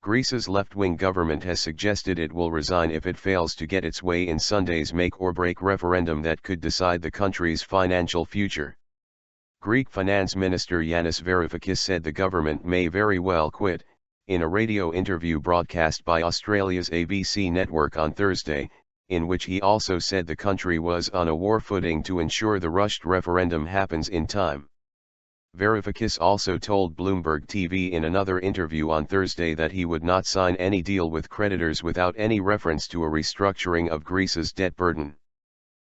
Greece's left-wing government has suggested it will resign if it fails to get its way in Sunday's make-or-break referendum that could decide the country's financial future. Greek Finance Minister Yanis Varoufakis said the government may very well quit, in a radio interview broadcast by Australia's ABC network on Thursday, in which he also said the country was on a war footing to ensure the rushed referendum happens in time. Varoufakis also told Bloomberg TV in another interview on Thursday that he would not sign any deal with creditors without any reference to a restructuring of Greece's debt burden.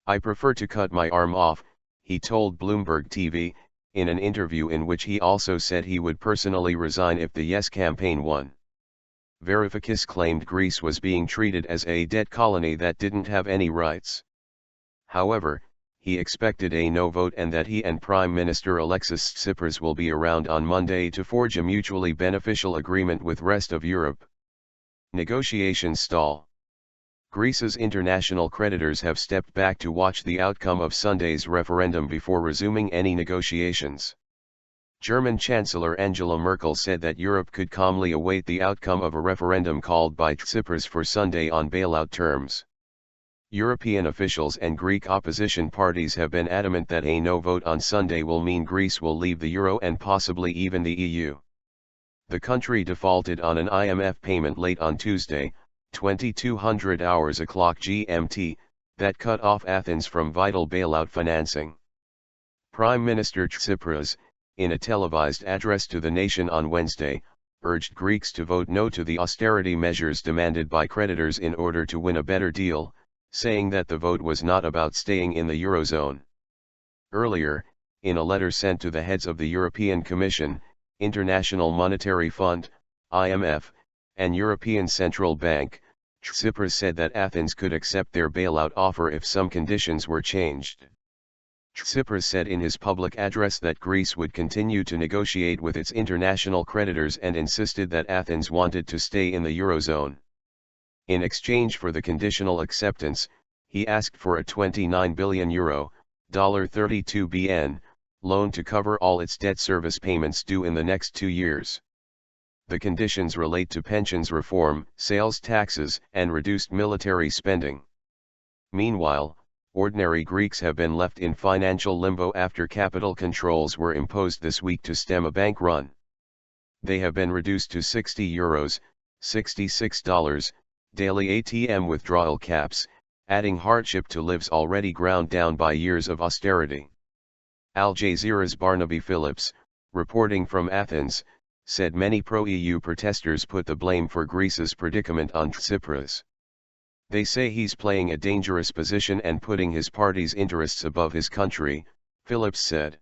"I prefer to cut my arm off," he told Bloomberg TV, in an interview in which he also said he would personally resign if the Yes campaign won. Varoufakis claimed Greece was being treated as a debt colony that didn't have any rights. However, he expected a no vote and that he and Prime Minister Alexis Tsipras will be around on Monday to forge a mutually beneficial agreement with rest of Europe. Negotiations stall. Greece's international creditors have stepped back to watch the outcome of Sunday's referendum before resuming any negotiations. German Chancellor Angela Merkel said that Europe could calmly await the outcome of a referendum called by Tsipras for Sunday on bailout terms. European officials and Greek opposition parties have been adamant that a no vote on Sunday will mean Greece will leave the euro and possibly even the EU. The country defaulted on an IMF payment late on Tuesday, 2200 hours o'clock GMT, that cut off Athens from vital bailout financing. Prime Minister Tsipras, in a televised address to the nation on Wednesday, urged Greeks to vote no to the austerity measures demanded by creditors in order to win a better deal, saying that the vote was not about staying in the Eurozone. Earlier, in a letter sent to the heads of the European Commission, International Monetary Fund, IMF, and European Central Bank, Tsipras said that Athens could accept their bailout offer if some conditions were changed. Tsipras said in his public address that Greece would continue to negotiate with its international creditors and insisted that Athens wanted to stay in the Eurozone. In exchange for the conditional acceptance, he asked for a €29 billion ($32 billion) loan to cover all its debt service payments due in the next 2 years. The conditions relate to pensions reform, sales taxes, and reduced military spending. Meanwhile, ordinary Greeks have been left in financial limbo after capital controls were imposed this week to stem a bank run. They have been reduced to €60, $66, daily ATM withdrawal caps, adding hardship to lives already ground down by years of austerity. Al Jazeera's Barnaby Phillips, reporting from Athens, said many pro-EU protesters put the blame for Greece's predicament on Tsipras. They say he's playing a dangerous position and putting his party's interests above his country, Phillips said.